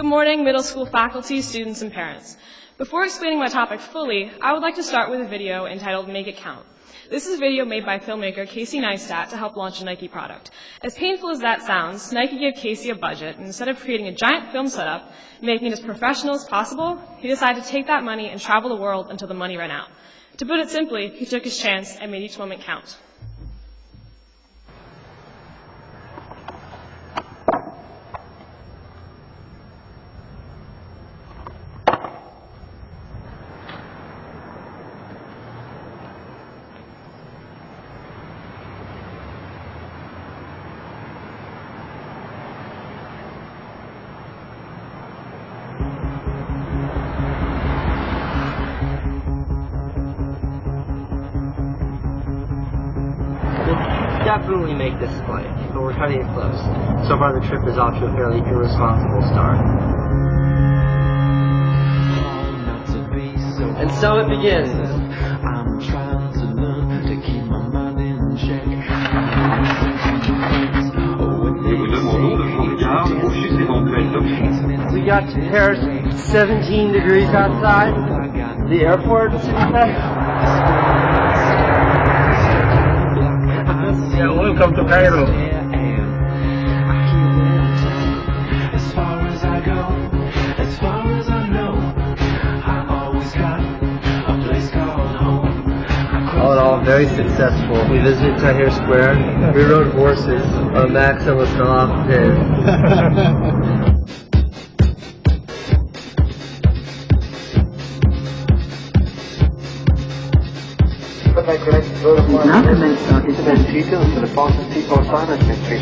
Good morning, middle school faculty, students, and parents. Before explaining my topic fully, I would like to start with a video entitled Make It Count. This is a video made by filmmaker Casey Neistat to help launch a Nike product. As painful as that sounds, Nike gave Casey a budget, and instead of creating a giant film setup, making it as professional as possible, he decided to take that money and travel the world until the money ran out. To put it simply, he took his chance and made each moment count. Definitely make this flight, but we're cutting it close. So far the trip is off to a fairly irresponsible start. And so it begins. I'm trying to learn to keep my mind in check. We got to Paris, 17 degrees outside. The airport, welcome to Cairo. As far as I go, as far as I know, I always got a place called home. All in all, very successful. We visited Tahrir Square. We rode horses. Max almost fell off his.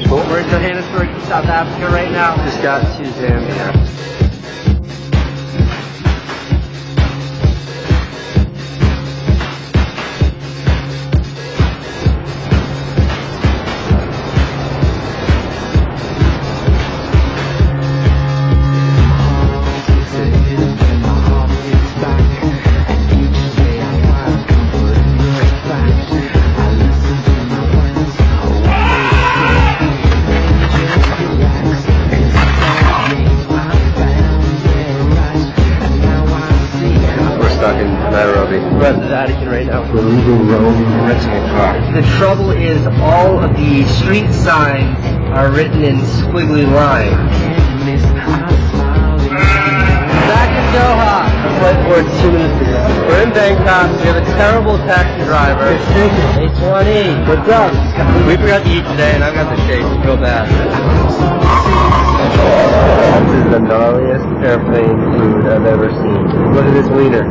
We're in Johannesburg, South Africa right now. Just got to Zambia. We're at the Vatican right now. We're leaving Rome and renting a car. The trouble is all of the street signs are written in squiggly lines. Back in Doha. Flight board 2 minutes ago. We're in Bangkok. We have a terrible taxi driver. H1E. What's up? We forgot to eat today and I've got the shakes. Feel bad. This is the gnarliest airplane food I've ever seen. Look at this wiener.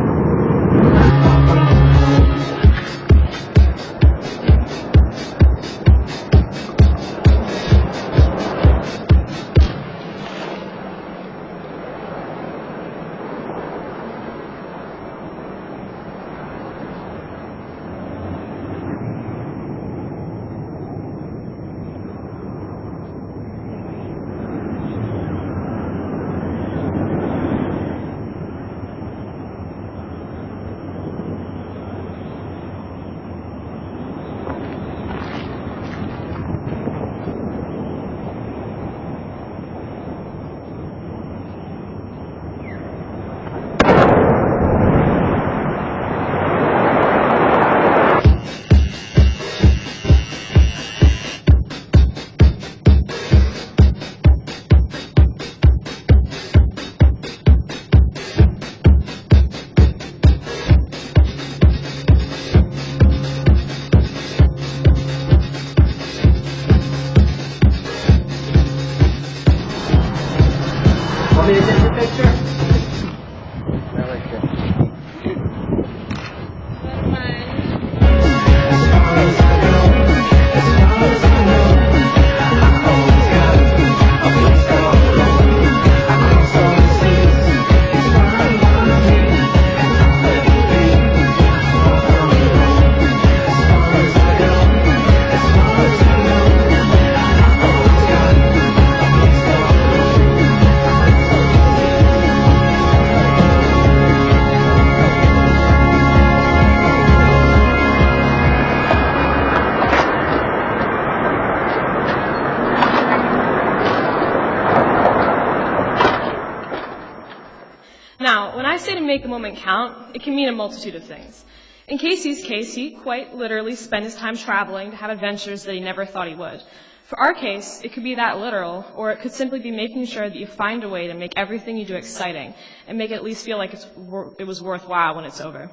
say to make a moment count, it can mean a multitude of things. In Casey's case, he quite literally spent his time traveling to have adventures that he never thought he would. For our case, it could be that literal, or it could simply be making sure that you find a way to make everything you do exciting and make it at least feel like it was worthwhile when it's over.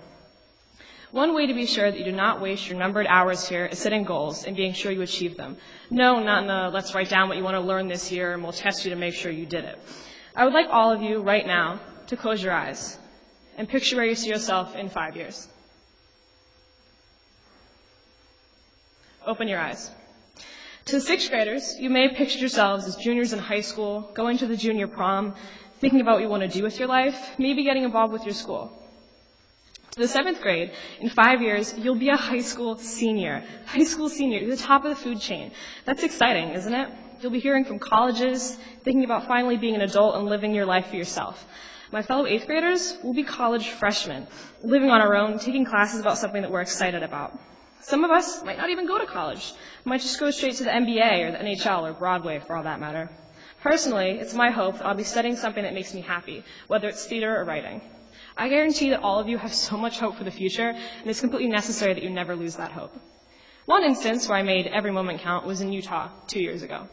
One way to be sure that you do not waste your numbered hours here is setting goals and being sure you achieve them. No, not in a let's write down what you want to learn this year and we'll test you to make sure you did it. I would like all of you right now to close your eyes and picture where you see yourself in 5 years. Open your eyes. To the sixth graders, you may have pictured yourselves as juniors in high school, going to the junior prom, thinking about what you want to do with your life, maybe getting involved with your school. To the seventh grade, in 5 years, you'll be a high school senior. High school senior, you're the top of the food chain. That's exciting, isn't it? You'll be hearing from colleges, thinking about finally being an adult and living your life for yourself. My fellow eighth graders will be college freshmen, living on our own, taking classes about something that we're excited about. Some of us might not even go to college, might just go straight to the NBA or the NHL or Broadway for all that matter. Personally, it's my hope that I'll be studying something that makes me happy, whether it's theater or writing. I guarantee that all of you have so much hope for the future, and it's completely necessary that you never lose that hope. One instance where I made every moment count was in Utah 2 years ago.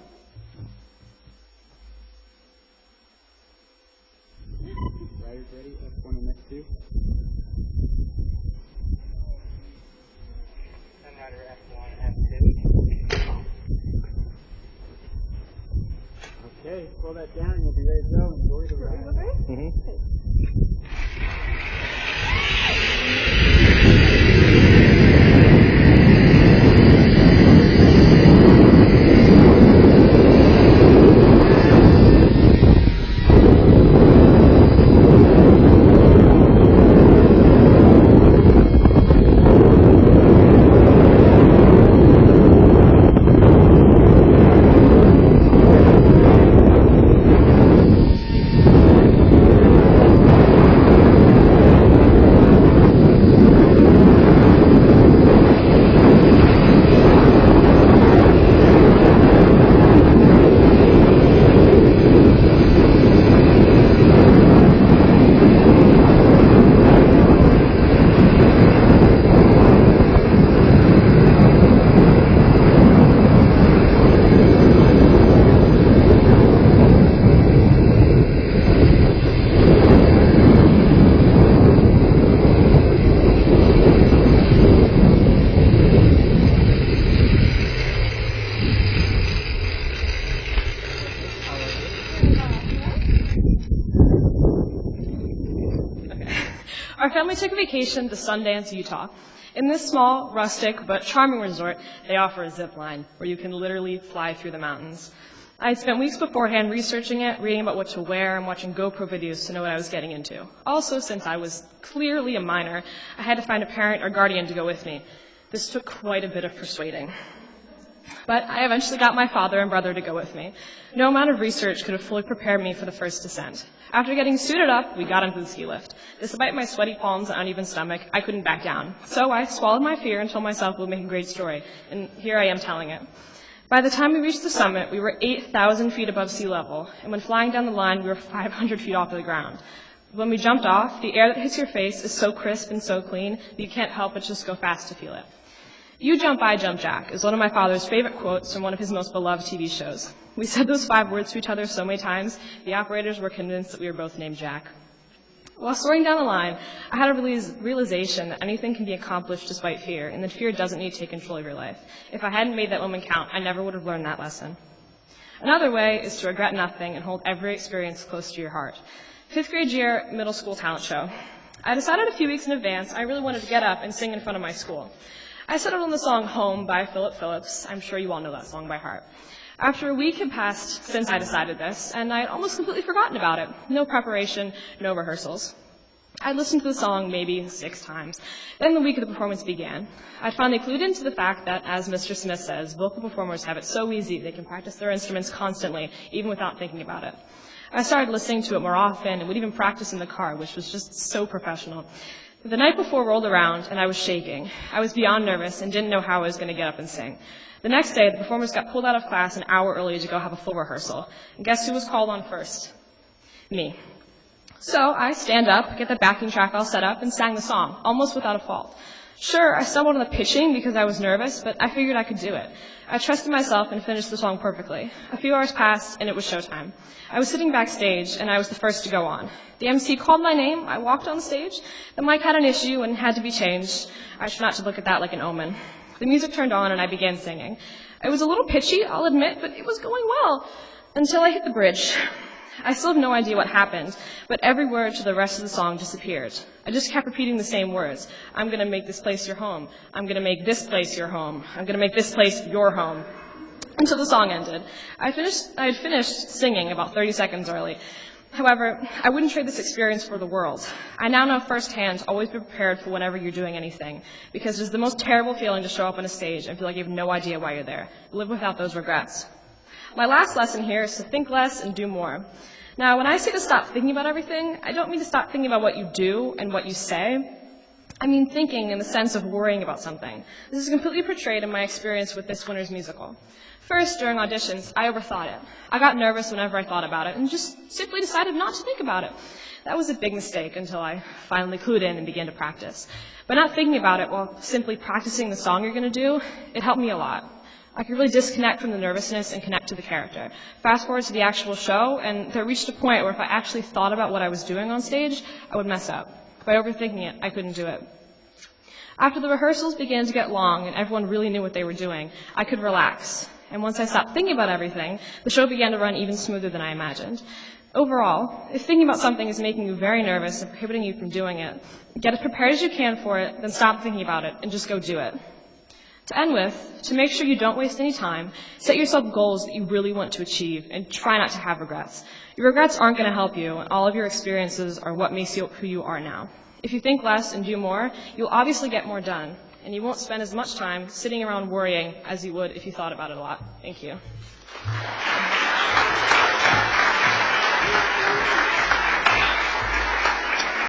Riders ready, F1 and F2. And rider F1 and F2. Okay, slow that down and you'll be ready to go. Enjoy the ride. Our family took a vacation to Sundance, Utah. In this small, rustic, but charming resort, they offer a zip line where you can literally fly through the mountains. I had spent weeks beforehand researching it, reading about what to wear, and watching GoPro videos to know what I was getting into. Also, since I was clearly a minor, I had to find a parent or guardian to go with me. This took quite a bit of persuading. But I eventually got my father and brother to go with me. No amount of research could have fully prepared me for the first descent. After getting suited up, we got onto the ski lift. Despite my sweaty palms and uneven stomach, I couldn't back down. So I swallowed my fear and told myself it would make a great story, and here I am telling it. By the time we reached the summit, we were 8,000 feet above sea level, and when flying down the line, we were 500 feet off the ground. When we jumped off, the air that hits your face is so crisp and so clean that you can't help but just go fast to feel it. "You jump, I jump, Jack" is one of my father's favorite quotes from one of his most beloved TV shows. We said those 5 words to each other so many times, the operators were convinced that we were both named Jack. While soaring down the line, I had a realization that anything can be accomplished despite fear, and that fear doesn't need to take control of your life. If I hadn't made that moment count, I never would have learned that lesson. Another way is to regret nothing and hold every experience close to your heart. 5th grade year, middle school talent show. I decided a few weeks in advance I really wanted to get up and sing in front of my school. I settled on the song Home by Philip Phillips. I'm sure you all know that song by heart. After a week had passed since I decided this, and I had almost completely forgotten about it. No preparation, no rehearsals. I listened to the song maybe 6 times. Then the week of the performance began. I finally clued into the fact that, as Mr. Smith says, vocal performers have it so easy they can practice their instruments constantly, even without thinking about it. I started listening to it more often and would even practice in the car, which was just so professional. The night before rolled around, and I was shaking. I was beyond nervous and didn't know how I was going to get up and sing. The next day, the performers got pulled out of class an hour early to go have a full rehearsal. And guess who was called on first? Me. So I stand up, get the backing track all set up, and sang the song, almost without a fault. Sure, I stumbled on the pitching because I was nervous, but I figured I could do it. I trusted myself and finished the song perfectly. A few hours passed, and it was showtime. I was sitting backstage, and I was the first to go on. The MC called my name, I walked on stage, the mic had an issue and had to be changed. I try not to look at that like an omen. The music turned on, and I began singing. It was a little pitchy, I'll admit, but it was going well, until I hit the bridge. I still have no idea what happened, but every word to the rest of the song disappeared. I just kept repeating the same words. I'm going to make this place your home. I'm going to make this place your home. I'm going to make this place your home. Until the song ended. I had finished singing about 30 seconds early. However, I wouldn't trade this experience for the world. I now know firsthand to always be prepared for whenever you're doing anything, because it's the most terrible feeling to show up on a stage and feel like you have no idea why you're there. Live without those regrets. My last lesson here is to think less and do more. Now, when I say to stop thinking about everything, I don't mean to stop thinking about what you do and what you say. I mean thinking in the sense of worrying about something. This is completely portrayed in my experience with this winter's musical. First, during auditions, I overthought it. I got nervous whenever I thought about it and just simply decided not to think about it. That was a big mistake until I finally clued in and began to practice. But not thinking about it while simply practicing the song you're going to do, it helped me a lot. I could really disconnect from the nervousness and connect to the character. Fast forward to the actual show, and there reached a point where if I actually thought about what I was doing on stage, I would mess up. By overthinking it, I couldn't do it. After the rehearsals began to get long and everyone really knew what they were doing, I could relax. And once I stopped thinking about everything, the show began to run even smoother than I imagined. Overall, if thinking about something is making you very nervous and prohibiting you from doing it, get as prepared as you can for it, then stop thinking about it and just go do it. To end with, to make sure you don't waste any time, set yourself goals that you really want to achieve and try not to have regrets. Your regrets aren't going to help you, and all of your experiences are what makes you who you are now. If you think less and do more, you'll obviously get more done, and you won't spend as much time sitting around worrying as you would if you thought about it a lot. Thank you.